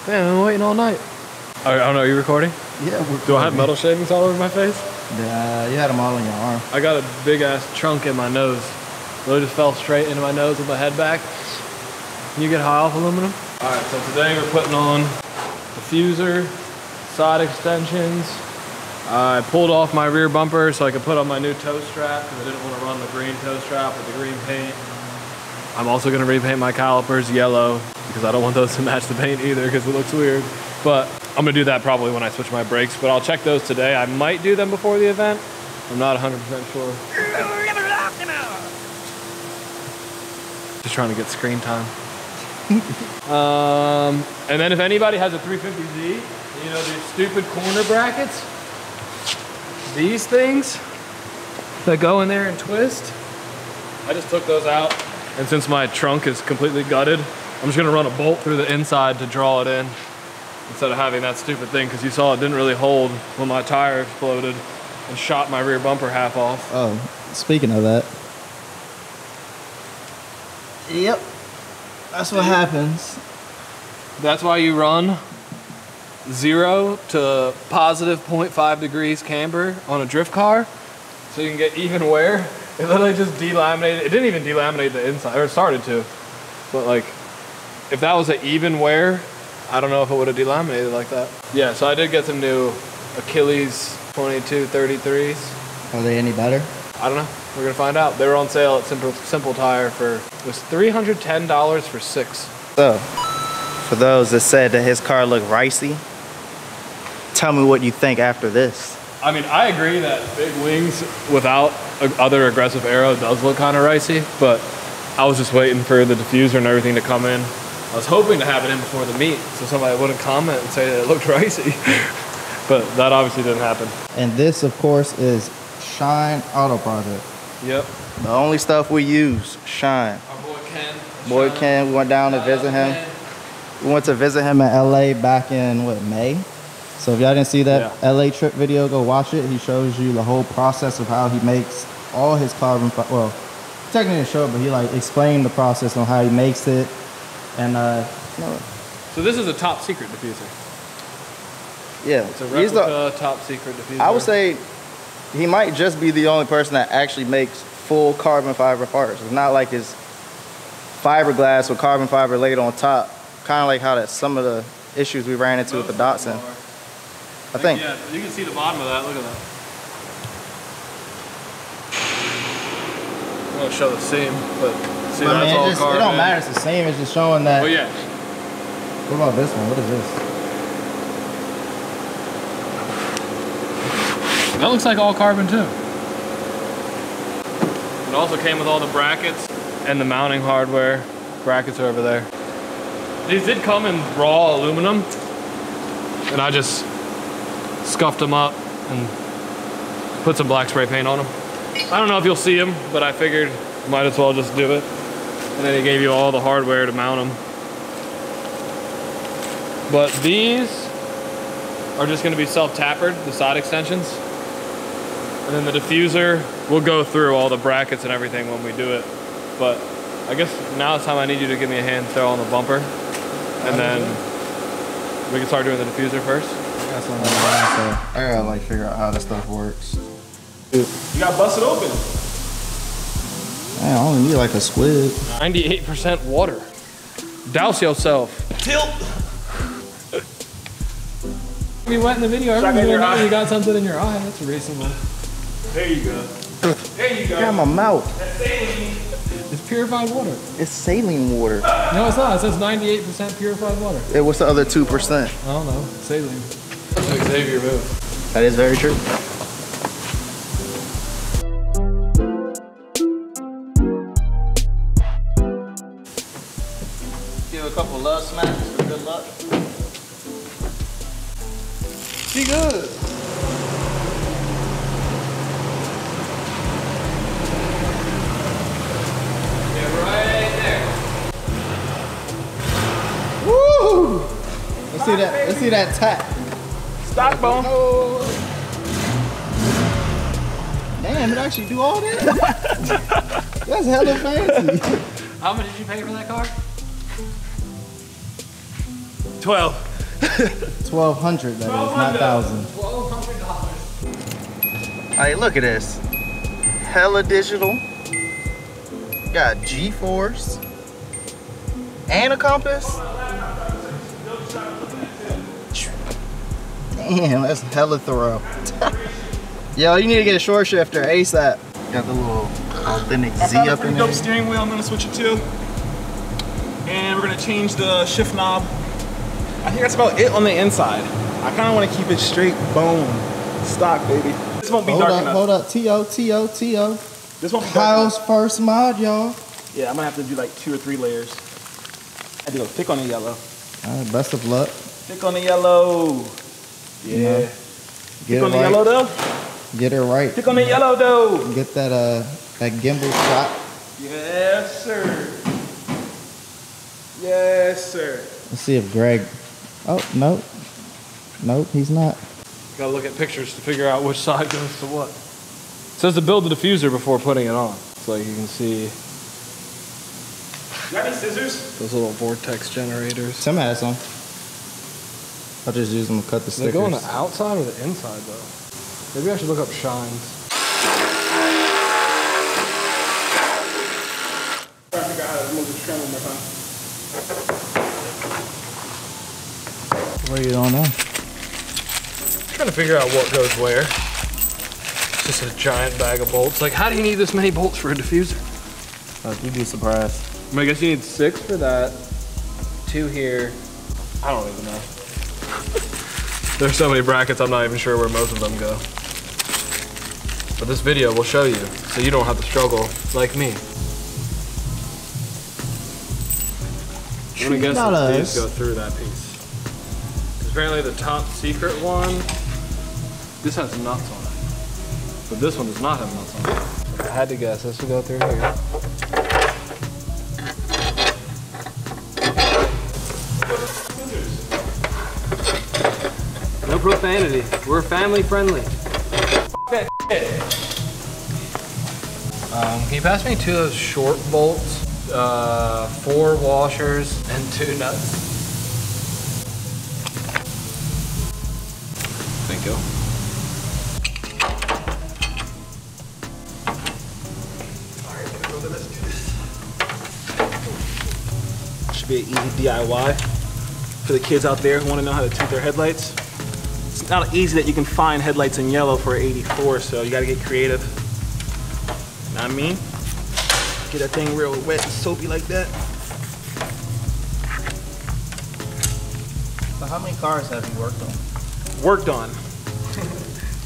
Man, I've been waiting all night. I don't know, are you recording? Yeah, Do I have metal shavings all over my face? Yeah, you had them all on your arm. I got a big ass chunk in my nose. Really just fell straight into my nose with my head back. Can you get high off aluminum? All right, so today we're putting on diffuser, side extensions. I pulled off my rear bumper so I could put on my new toe strap because I didn't want to run the green toe strap with the green paint. I'm also gonna repaint my calipers yellow because I don't want those to match the paint either because it looks weird. But I'm gonna do that probably when I switch my brakes, but I'll check those today. I might do them before the event. I'm not 100% sure. Just trying to get screen time. And then if anybody has a 350Z, you know these stupid corner brackets, these things that go in there and twist, I just took those out. And since my trunk is completely gutted, I'm just gonna run a bolt through the inside to draw it in instead of having that stupid thing, because you saw it didn't really hold when my tire exploded and shot my rear bumper half off. Oh, speaking of that. Yep, that's what happens. That's why you run 0 to positive 0.5 degrees camber on a drift car, so you can get even wear. It literally just delaminated. It didn't even delaminate the inside, or it started to. But like, if that was an even wear, I don't know if it would have delaminated like that. Yeah, so I did get some new Achilles 2233s. Are they any better? I don't know. We're gonna find out. They were on sale at Simple Tire for, it was $310 for 6. So, for those that said that his car looked ricey, tell me what you think after this. I mean, I agree that big wings without other aggressive aero does look kind of ricey, but I was just waiting for the diffuser and everything to come in. I was hoping to have it in before the meet so somebody wouldn't comment and say that it looked ricey, but that obviously didn't happen. And this, of course, is Shine Auto Project. Yep. The only stuff we use, Shine. Our boy Ken. Boy Ken, we went down to visit him. We went to visit him in LA back in, what, May? So if y'all didn't see that LA trip video, go watch it. He shows you the whole process of how he makes all his carbon fiber. Well, technically show it, but he like explained the process on how he makes it. And so this is a top secret diffuser. Yeah, it's a replica top secret diffuser. I would say he might just be the only person that actually makes full carbon fiber parts. It's not like his fiberglass with carbon fiber laid on top. Kind of like how that some of the issues we ran into with the Datsun. I think. Yeah, you can see the bottom of that. Look at that. I won't show the seam, but see, I mean, that's all carbon. It don't matter. It's the same. It's just showing that. Oh yeah. What about this one? What is this? That looks like all carbon too. It also came with all the brackets and the mounting hardware. Brackets are over there. These did come in raw aluminum, and I just scuffed them up and put some black spray paint on them. I don't know if you'll see them, but I figured might as well just do it. And then he gave you all the hardware to mount them. But these are just gonna be self-tapered, the side extensions. And then the diffuser, we'll go through all the brackets and everything when we do it. But I guess now it's time I need you to give me a hand, throw on the bumper. And then we can start doing the diffuser first. That's what I gotta like figure out how this stuff works. You gotta bust it open. Man, I only need like a squid. 98% water. Douse yourself. Tilt. You went in the video. Everybody you got something in your eye. That's reasonable. There you go. There you go. Got my mouth. That's saline. It's purified water. It's saline water. No, it's not. It says 98% purified water. Yeah, what's the other 2%? I don't know. Saline. That's an Xavier move. That is very true. Give a couple love smacks for good luck. She good. Yeah, right there. Woo! Let's see that. Let's see that tap. Stock bone. Oh. Damn, it actually do all that? That's hella fancy. How much did you pay for that car? 12. $1,200, that is, not $1,000. $1,200. Hey, look at this. Hella digital. Got G-force and a compass. Damn, that's hella thorough. Yo, you need to get a short shifter ASAP. Got the little authentic Z up in there. Dope steering wheel I'm gonna switch it to. And we're gonna change the shift knob. I think that's about it on the inside. I kinda wanna keep it straight bone stock, baby. This won't be dark enough. Hold up, T.O. This won't be dark Kyle's enough. first mod, y'all. Yeah, I'm gonna have to do like 2 or 3 layers. I have to go thick on the yellow. All right, best of luck. Thick on the yellow. Yeah. Thick on the yellow though. Get it right. Thick on the yellow though. Get that that gimbal shot. Yes, sir. Yes, sir. Let's see if Greg. Oh, nope. Nope, he's not. Gotta look at pictures to figure out which side goes to what. It says to build the diffuser before putting it on. So you can see You got any scissors? those little vortex generators. Tim has some. I'll just use them to cut the Do they stickers. go on the outside or the inside though? Maybe I should look up shines. Trying to figure out how to move the trim in there, huh? What are you doing now? Trying to figure out what goes where. It's just a giant bag of bolts. Like, how do you need this many bolts for a diffuser? You'd be surprised. I mean, I guess you need 6 for that, 2 here. I don't even know. There's so many brackets, I'm not even sure where most of them go. But this video will show you, so you don't have to struggle like me. I'm gonna guess that these go through that piece. 'Cause apparently the top secret one, this has nuts on it. But this one does not have nuts on it. So I had to guess, this will go through here. No profanity. We're family friendly. That shit. Can you pass me 2 of those short bolts, 4 washers, and 2 nuts? Thank you. Alright, let's do this. Should be an easy DIY for the kids out there who want to know how to tint their headlights. It's not easy that you can find headlights in yellow for 84, so you gotta get creative. Know what I mean? Get that thing real wet and soapy like that. So how many cars have you worked on? Worked on.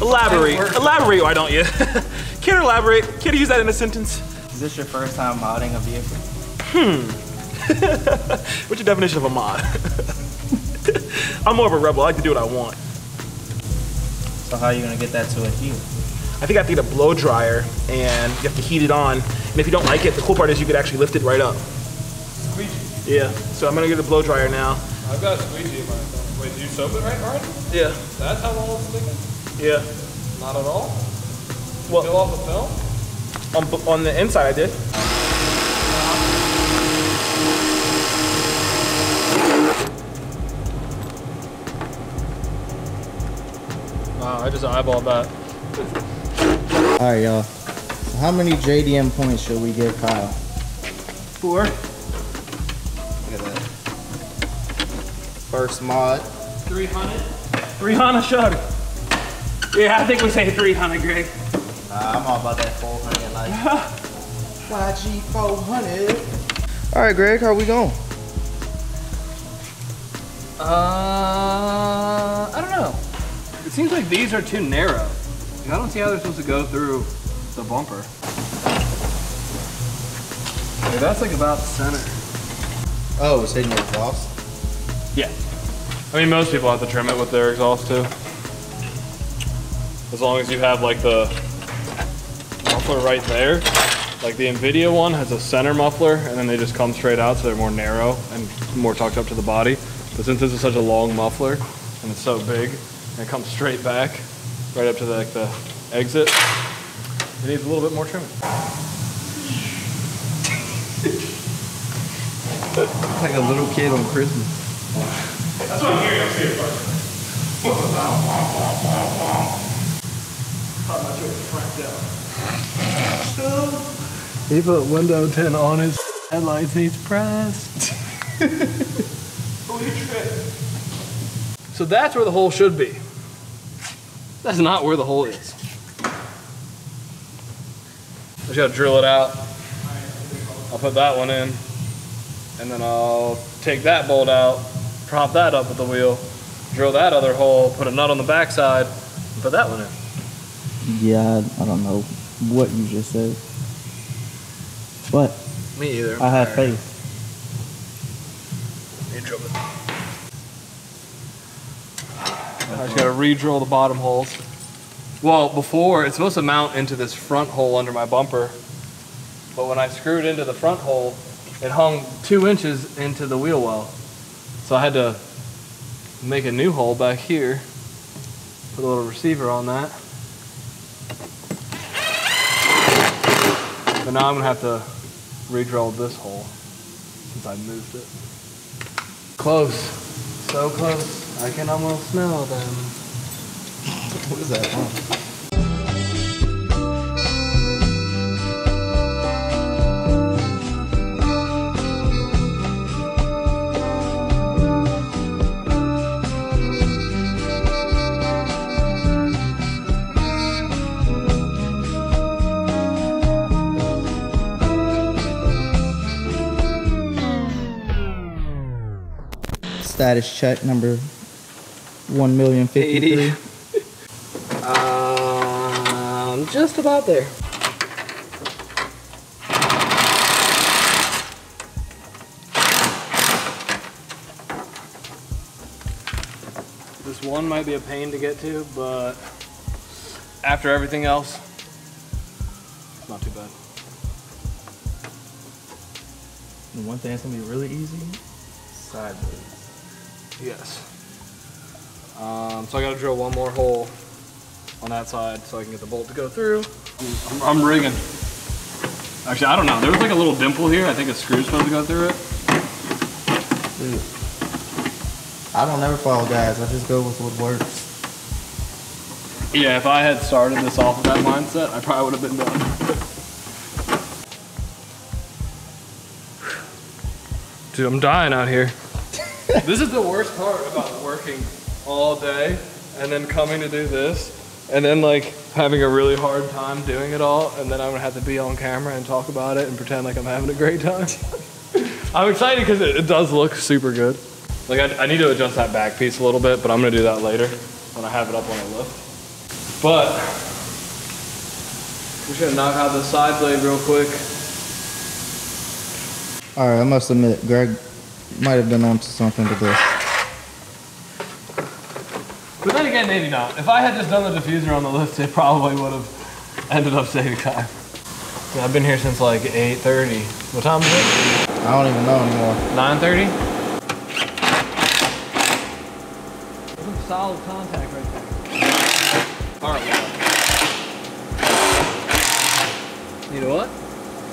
Elaborate. Elaborate, why don't you? Can you elaborate? Can you use that in a sentence? Is this your first time modding a vehicle? What's your definition of a mod? I'm more of a rebel. I like to do what I want. So how are you gonna get that to a heat? I think I have to get a blow dryer and you have to heat it on. And if you don't like it, the cool part is you could actually lift it right up. Squeegee. Yeah, so I'm gonna get a blow dryer now. I've got a squeegee in my phone. Wait, do you soap it right already? Yeah. That's how long it's sticking? Yeah. Not at all? Well, Peel off the film? on the inside I did. Wow, I just eyeballed that. All right, y'all. So how many JDM points should we give Kyle? 4. Look at that. First mod. 300? 300 shot. Yeah, I think we say 300, Greg. Nah, I'm all about that 400 like. YG 400. All right, Greg, how we going? I don't know. It seems like these are too narrow. I don't see how they're supposed to go through the bumper. Yeah, that's like about center. Oh, it's hitting your exhaust? Yeah. I mean, most people have to trim it with their exhaust too. As long as you have like the muffler right there. Like the NVIDIA one has a center muffler and then they just come straight out, so they're more narrow and more tucked up to the body. But since this is such a long muffler and it's so big and it comes straight back right up to the exit, it needs a little bit more trimming. Like a little kid on Christmas. That's what I'm hearing. I'm seeing first. I'm not sure it's cranked out. He put window tint on his headlights and he's pressed. Holy shit. So that's where the hole should be. That's not where the hole is. I just gotta drill it out. I'll put that one in, and then I'll take that bolt out, prop that up with the wheel, drill that other hole, put a nut on the backside, and put that one in. Yeah, I don't know what you just said. But Me either. I have faith. Drill it. I just gotta re-drill the bottom holes. Well, before, it's supposed to mount into this front hole under my bumper, but when I screwed into the front hole, it hung 2 inches into the wheel well. So I had to make a new hole back here, put a little receiver on that. But now I'm gonna have to re-drill this hole since I moved it. Close, so close, I can almost smell them. What is that? Huh? Status check number 1,053,000. Just about there. This one might be a pain to get to, but after everything else, it's not too bad. The one thing that's gonna be really easy, sideways. Yes. So I gotta drill one more hole on that side so I can get the bolt to go through. I'm rigging. Actually, I don't know. There was like a little dimple here. I think a screw's supposed to go through it. Dude, I don't ever follow guys. I just go with what works. Yeah, if I had started this off of that mindset, I probably would have been done. Dude, I'm dying out here. This is the worst part about working all day and then coming to do this and then like having a really hard time doing it all, and then I'm gonna have to be on camera and talk about it and pretend like I'm having a great time. I'm excited because it does look super good. Like I need to adjust that back piece a little bit, but I'm gonna do that later when I have it up on a lift. But we're just gonna knock out the side blade real quick. All right, I must admit, Greg might have been onto something with this. But then again, maybe not. If I had just done the diffuser on the lift, it probably would have ended up saving time. Yeah, I've been here since like 8:30. What time is it? I don't even know anymore. 9:30? Some solid contact right there. All right. Need a what?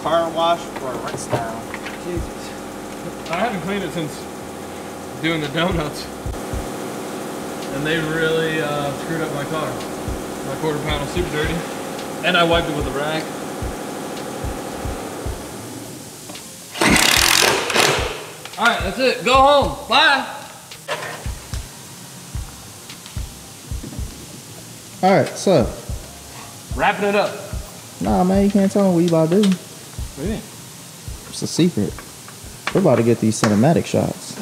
Car wash or a rinse down. Jesus. I haven't cleaned it since doing the donuts. And they really screwed up my car. My quarter panel's super dirty. And I wiped it with a rag. All right, that's it. Go home. Bye. All right, so. Wrapping it up. Nah, man, you can't tell me what you about to do. What do you mean? It's a secret. We're about to get these cinematic shots.